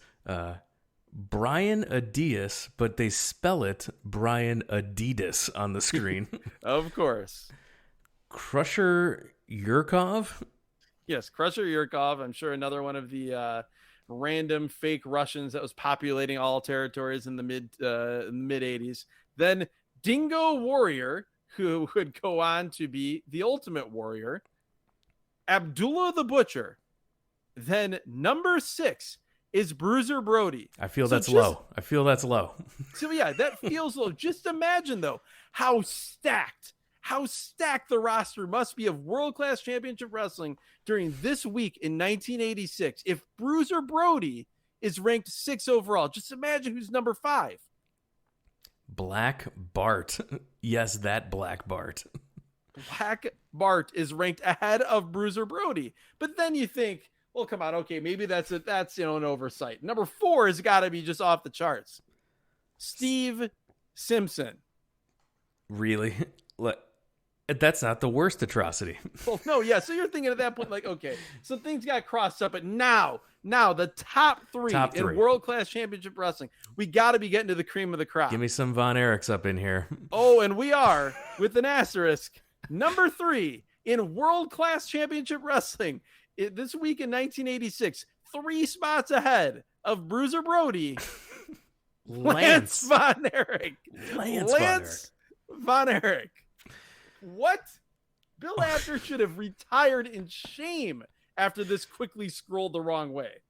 Brian Adidas, but they spell it Brian Adidas on the screen. Of course. Crusher Yurkov. Yes, Crusher Yurkov. I'm sure another one of the random fake Russians that was populating all territories in the mid 80s. Then Dingo Warrior, who would go on to be the Ultimate Warrior. Abdullah the Butcher. Then number 6 is Bruiser Brody. I feel that's low. So yeah, that feels low. Just imagine though how stacked the roster must be of world-class championship wrestling during this week in 1986. If Bruiser Brody is ranked 6 overall, just imagine who's number 5. Black Bart. Yes, that Black Bart. Black Bart is ranked ahead of Bruiser Brody. But then you think, well, come on, okay, maybe that's an oversight. Number 4 has got to be just off the charts. Steve Simpson. Really? That's not the worst atrocity. Well, no, yeah. So you're thinking at that point, like, okay, so things got crossed up, but now the top three in world-class championship wrestling, we got to be getting to the cream of the crop. Give me some Von Erichs up in here. Oh, and we are, with an asterisk, number 3 in world-class championship wrestling this week in 1986, 3 spots ahead of Bruiser Brody, Lance Von Erich. Lance Von Erich. What? Bill Apter should have retired in shame after this quickly scrolled the wrong way.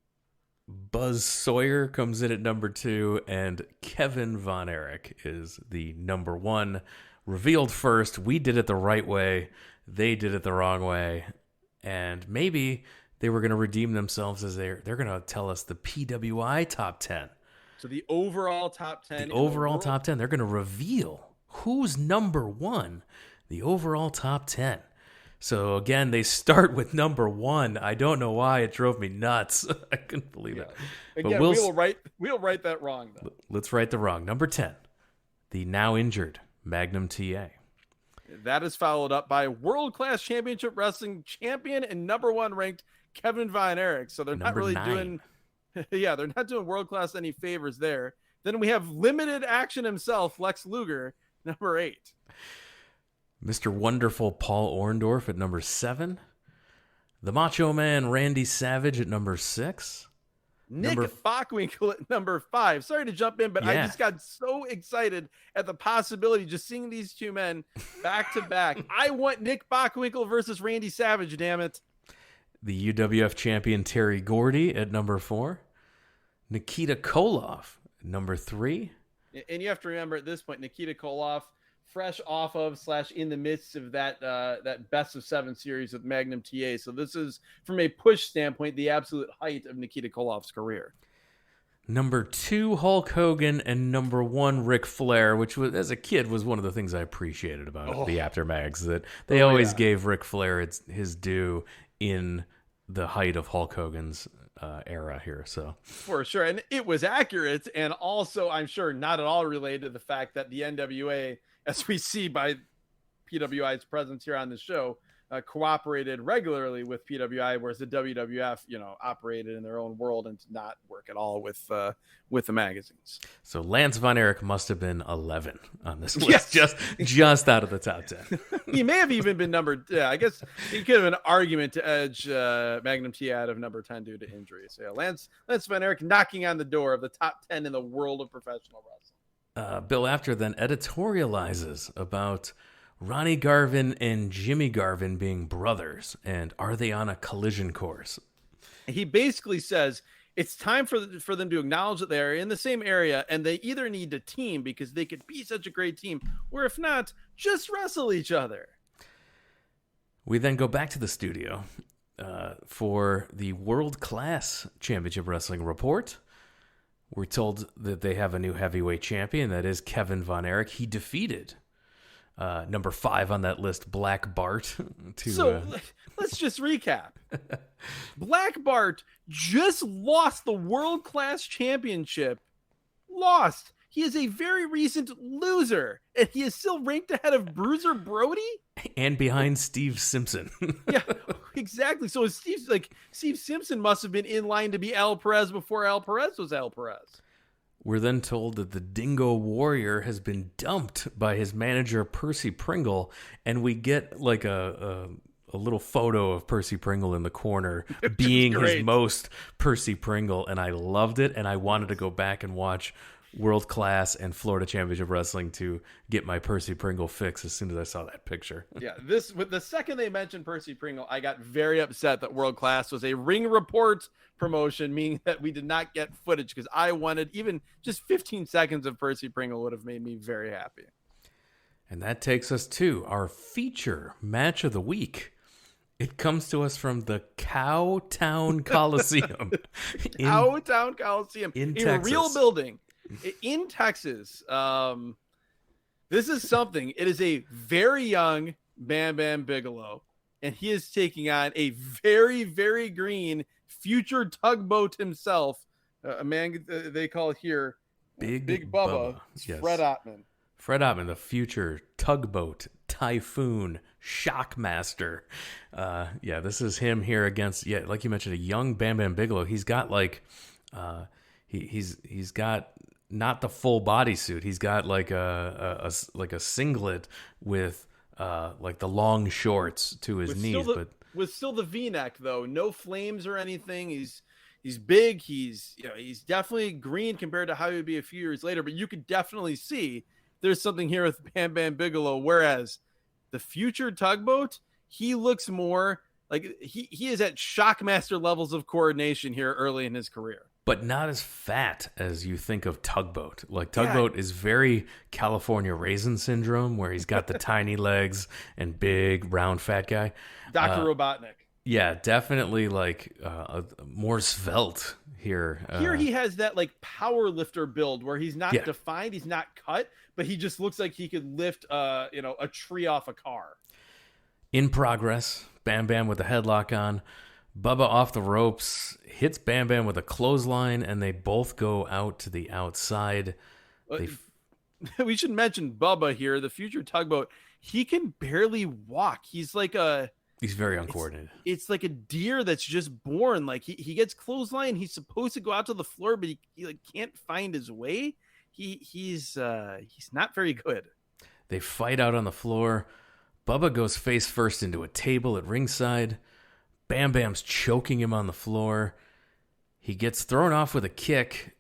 Buzz Sawyer comes in at number 2, and Kevin Von Erich is the number 1. Revealed first. We did it the right way. They did it the wrong way. And maybe they were going to redeem themselves as they're going to tell us the PWI top 10. So the overall top 10. The overall top 10. They're going to reveal who's number 1. The overall top 10. So again, they start with number 1. I don't know why it drove me nuts. I couldn't believe it. Again, we'll write that wrong though. Let's write the wrong. Number 10, the now injured Magnum TA. That is followed up by World Class Championship Wrestling champion and number 1 ranked Kevin Von Erich. So they're not really doing they're not doing World Class any favors there. Then we have limited action himself, Lex Luger, number 8. Mr. Wonderful Paul Orndorff at number 7. The Macho Man Randy Savage at number 6. Nick Bockwinkle at number 5. Sorry to jump in, but I just got so excited at the possibility just seeing these two men back to back. I want Nick Bockwinkle versus Randy Savage, damn it. The UWF champion Terry Gordy at number 4. Nikita Koloff at number 3. And you have to remember at this point, Nikita Koloff fresh off of / in the midst of that best of 7 series with Magnum TA. So this is, from a push standpoint, the absolute height of Nikita Koloff's career. Number 2, Hulk Hogan, and number 1, Ric Flair, which was, as a kid, was one of the things I appreciated about the Apter mags, that they always gave Ric Flair his due in the height of Hulk Hogan's era here. So for sure, and it was accurate, and also I'm sure not at all related to the fact that the NWA, as we see by PWI's presence here on the show, cooperated regularly with PWI, whereas the WWF, operated in their own world and did not work at all with the magazines. So Lance Von Erich must have been 11 on this list, just out of the top 10. He may have even been numbered. Yeah, I guess he could have an argument to edge Magnum T out of number 10 due to injury. So yeah, Lance Von Erich knocking on the door of the top 10 in the world of professional wrestling. Bill Apter then editorializes about Ronnie Garvin and Jimmy Garvin being brothers, and are they on a collision course? He basically says it's time for them to acknowledge that they're in the same area, and they either need to team because they could be such a great team, or if not, just wrestle each other. We then go back to the studio for the World Class Championship Wrestling report. We're told that they have a new heavyweight champion, that is Kevin Von Erich. He defeated number 5 on that list, Black Bart. Let's just recap. Black Bart just lost the World Class Championship. Lost. He is a very recent loser, and he is still ranked ahead of Bruiser Brody and behind Steve Simpson. Yeah, exactly. So Steve Simpson must have been in line to be Al Perez before Al Perez was Al Perez. We're then told that the Dingo Warrior has been dumped by his manager, Percy Pringle, and we get like a little photo of Percy Pringle in the corner being his most Percy Pringle, and I loved it, and I wanted to go back and watch World Class and Florida Championship Wrestling to get my Percy Pringle fix as soon as I saw that picture. Yeah, with the second they mentioned Percy Pringle, I got very upset that World Class was a Ring Report promotion, meaning that we did not get footage, because I wanted even just 15 seconds of Percy Pringle would have made me very happy. And that takes us to our feature match of the week. It comes to us from the Cowtown Coliseum. Cowtown Coliseum. In a Texas. Real building. In Texas. This is something. It is a very young Bam Bam Bigelow, and he is taking on a very, very green future tugboat himself, a man they call here Big Bubba. Yes. Fred Ottman. Fred Ottman, the future tugboat, typhoon, shockmaster. This is him here against, like you mentioned, a young Bam Bam Bigelow. He's got like, he's got not the full bodysuit. He's got like a singlet with like the long shorts to his knees, but with still the V-neck though, no flames or anything. He's big. He's definitely green compared to how he would be a few years later. But you could definitely see there's something here with Bam Bam Bigelow. Whereas the future tugboat, he looks more like he is at Shockmaster levels of coordination here early in his career. But not as fat as you think of Tugboat. Like Tugboat is very California Raisin Syndrome, where he's got the tiny legs and big, round, fat guy. Dr. Robotnik. Yeah, definitely like more svelte here. Here he has that like power lifter build where he's not defined, he's not cut, but he just looks like he could lift a tree off a car. In progress, Bam Bam with the headlock on. Bubba off the ropes, hits Bam Bam with a clothesline, and they both go out to the outside. We should mention Bubba here, the future tugboat. He can barely walk. He's like he's very uncoordinated. It's like a deer that's just born. Like he gets clothesline. He's supposed to go out to the floor, but he like can't find his way. He's not very good. They fight out on the floor. Bubba goes face first into a table at ringside. Bam Bam's choking him on the floor. He gets thrown off with a kick.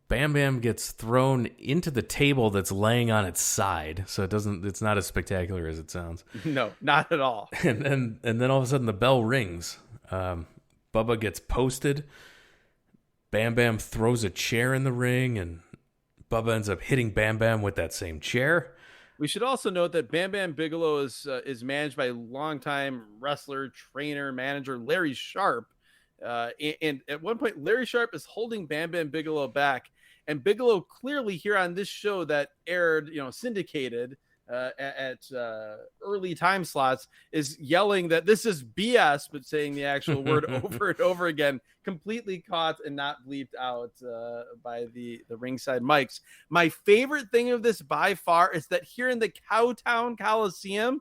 Bam Bam gets thrown into the table that's laying on its side, so it's not as spectacular as it sounds. No, not at all. And then all of a sudden the bell rings. Bubba gets posted. Bam Bam throws a chair in the ring, and Bubba ends up hitting Bam Bam with that same chair. We should also note that Bam Bam Bigelow is managed by longtime wrestler, trainer, manager Larry Sharp. And at one point, Larry Sharp is holding Bam Bam Bigelow back. And Bigelow clearly here on this show that aired, syndicated at early time slots, is yelling that this is BS, but saying the actual word over and over again, completely caught and not bleeped out by the ringside mics. My favorite thing of this by far is that here in the Cowtown Coliseum,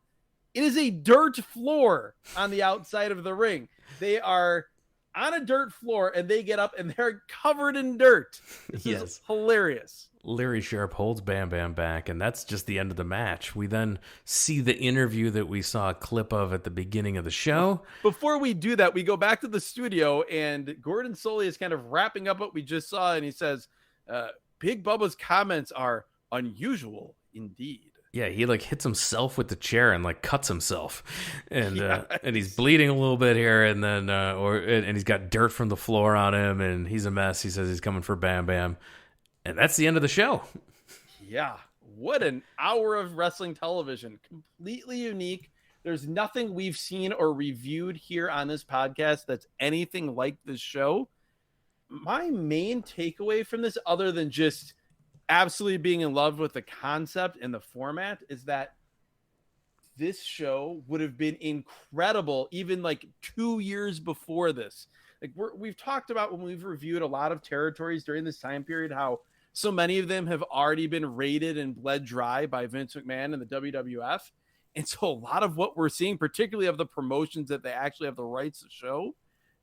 it is a dirt floor on the outside of the ring. They are on a dirt floor and they get up and they're covered in dirt. This is hilarious. Larry Sharp holds Bam Bam back, and that's just the end of the match. We then see the interview that we saw a clip of at the beginning of the show. Before we do that, we go back to the studio, and Gordon Solie is kind of wrapping up what we just saw, and he says, Big Bubba's comments are unusual indeed. Yeah, he hits himself with the chair and cuts himself, and and he's bleeding a little bit here, and then and he's got dirt from the floor on him, and he's a mess. He says he's coming for Bam Bam. And that's the end of the show. Yeah. What an hour of wrestling television. Completely unique. There's nothing we've seen or reviewed here on this podcast that's anything like this show. My main takeaway from this, other than just absolutely being in love with the concept and the format, is that this show would have been incredible even 2 years before this. We've talked about, when we've reviewed a lot of territories during this time period, how so many of them have already been raided and bled dry by Vince McMahon and the WWF. And so a lot of what we're seeing, particularly of the promotions that they actually have the rights to show,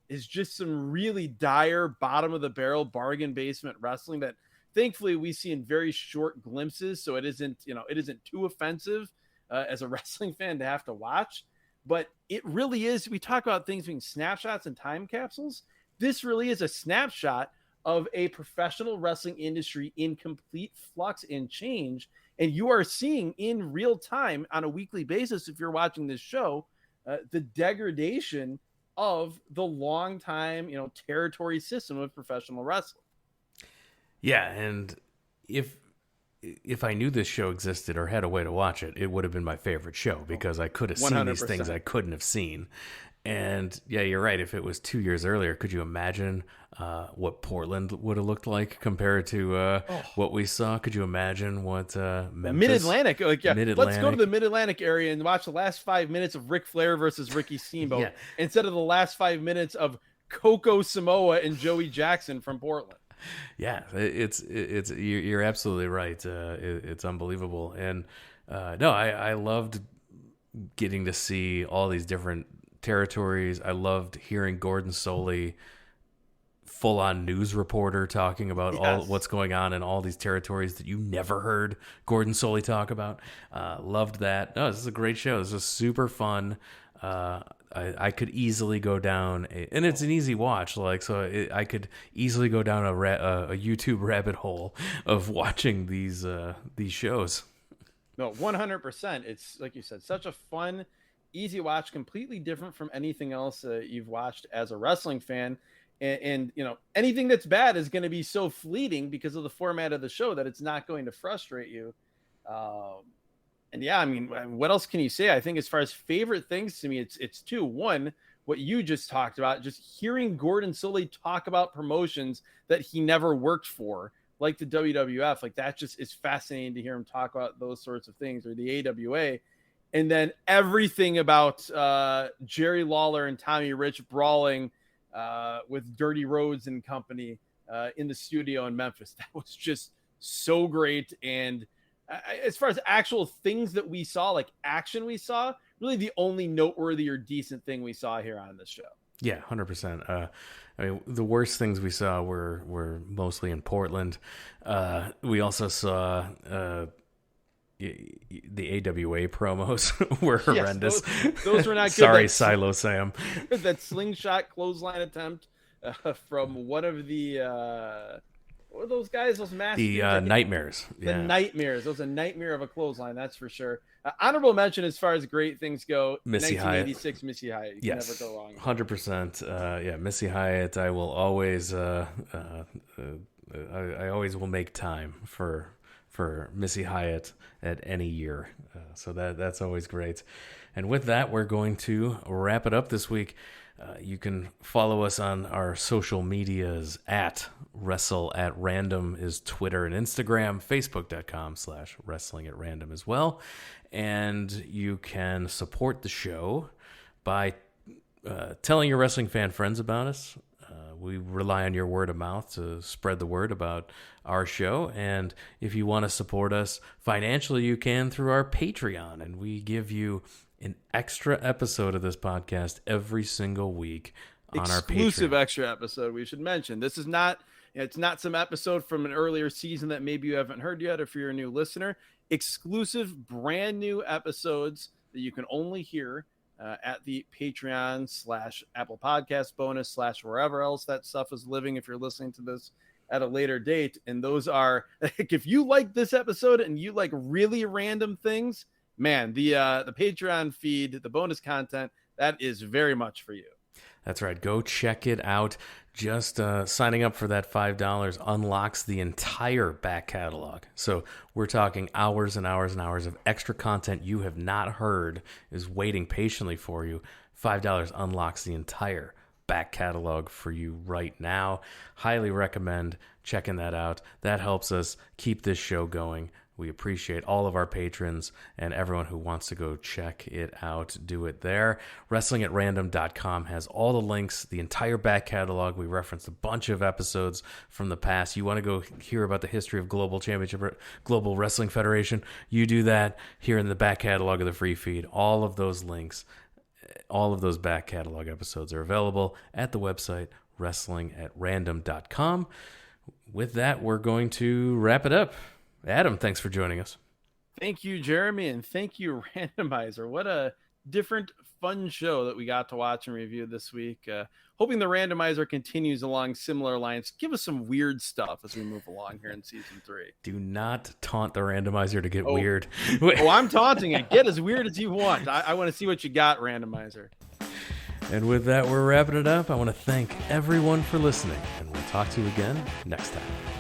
is just some really dire bottom of the barrel bargain basement wrestling that thankfully we see in very short glimpses. So it isn't too offensive as a wrestling fan to have to watch. But it really is. We talk about things being snapshots and time capsules. This really is a snapshot of a professional wrestling industry in complete flux and change. And you are seeing in real time on a weekly basis, if you're watching this show, the degradation of the long time, territory system of professional wrestling. Yeah. And if I knew this show existed or had a way to watch it, it would have been my favorite show, because I could have seen 100%. these things I couldn't have seen. And yeah, you're right. If it was 2 years earlier, could you imagine what Portland would have looked like compared to what we saw? Could you imagine what Memphis? Mid-Atlantic. Mid-Atlantic. Let's go to the Mid-Atlantic area and watch the last 5 minutes of Ric Flair versus Ricky Steamboat instead of the last 5 minutes of Coco Samoa and Joey Jackson from Portland. Yeah, it's you're absolutely right. It's unbelievable. And no, I loved getting to see all these different territories. I loved hearing Gordon Solie, full-on news reporter, talking about all what's going on in all these territories that you never heard Gordon Solie talk about. Loved that. No, this is a great show. This is super fun. I could easily go down, and it's an easy watch. I could easily go down a YouTube rabbit hole of watching these shows. No, 100%. It's like you said, such a fun, easy watch, completely different from anything else you've watched as a wrestling fan. And anything that's bad is going to be so fleeting because of the format of the show that it's not going to frustrate you. And yeah, I mean, what else can you say? I think as far as favorite things to me, it's two. One, what you just talked about, just hearing Gordon Solie talk about promotions that he never worked for, like the WWF. That just is fascinating to hear him talk about those sorts of things, or the AWA. And then everything about Jerry Lawler and Tommy Rich brawling with Dirty Rhodes and company in the studio in Memphis. That was just so great. And as far as actual things that we saw, action we saw, really the only noteworthy or decent thing we saw here on this show. Yeah, 100%. I mean, the worst things we saw were mostly in Portland. We also saw the AWA promos were horrendous. Yes, those were not good. Sorry, Silo Sam. That slingshot clothesline attempt from one of the what are those guys? Those masked Nightmares. The Nightmares. It was a nightmare of a clothesline, that's for sure. Honorable mention as far as great things go. Missy 1986 Hyatt. Missy Hyatt. You can never go wrong. 100%. Yeah, Missy Hyatt. I will always. I always will make time for for Missy Hyatt at any year. So that's always great. And with that, we're going to wrap it up this week. You can follow us on our social medias at Wrestle at Random is Twitter and Instagram, Facebook.com/Wrestling at Random as well. And you can support the show by telling your wrestling fan friends about us. We rely on your word of mouth to spread the word about our show. And if you want to support us financially, you can through our Patreon. And we give you an extra episode of this podcast every single week on our Patreon. Exclusive extra episode, we should mention. This is not, it's not some episode from an earlier season that maybe you haven't heard yet, or if you're a new listener. Exclusive, brand new episodes that you can only hear at the Patreon /Apple Podcast bonus / wherever else that stuff is living if you're listening to this at a later date. And those are, like, if you like this episode and you like really random things, man, the Patreon feed, the bonus content, that is very much for you. That's right. Go check it out. Just signing up for that $5 unlocks the entire back catalog. So we're talking hours and hours and hours of extra content you have not heard is waiting patiently for you. $5 unlocks the entire back catalog for you right now. Highly recommend checking that out. That helps us keep this show going. We appreciate all of our patrons and everyone who wants to go check it out. Do it there. WrestlingAtRandom.com has all the links, the entire back catalog. We referenced a bunch of episodes from the past. You want to go hear about the history of Global Championship, Global Wrestling Federation, you do that here in the back catalog of the free feed. All of those links, all of those back catalog episodes are available at the website WrestlingAtRandom.com. With that, we're going to wrap it up. Adam, thanks for joining us. Thank you, Jeremy, and thank you, Randomizer. What a different, fun show that we got to watch and review this week. Hoping the Randomizer continues along similar lines. Give us some weird stuff as we move along here in Season 3. Do not taunt the Randomizer to get weird. I'm taunting it. Get as weird as you want. I want to see what you got, Randomizer. And with that, we're wrapping it up. I want to thank everyone for listening, and we'll talk to you again next time.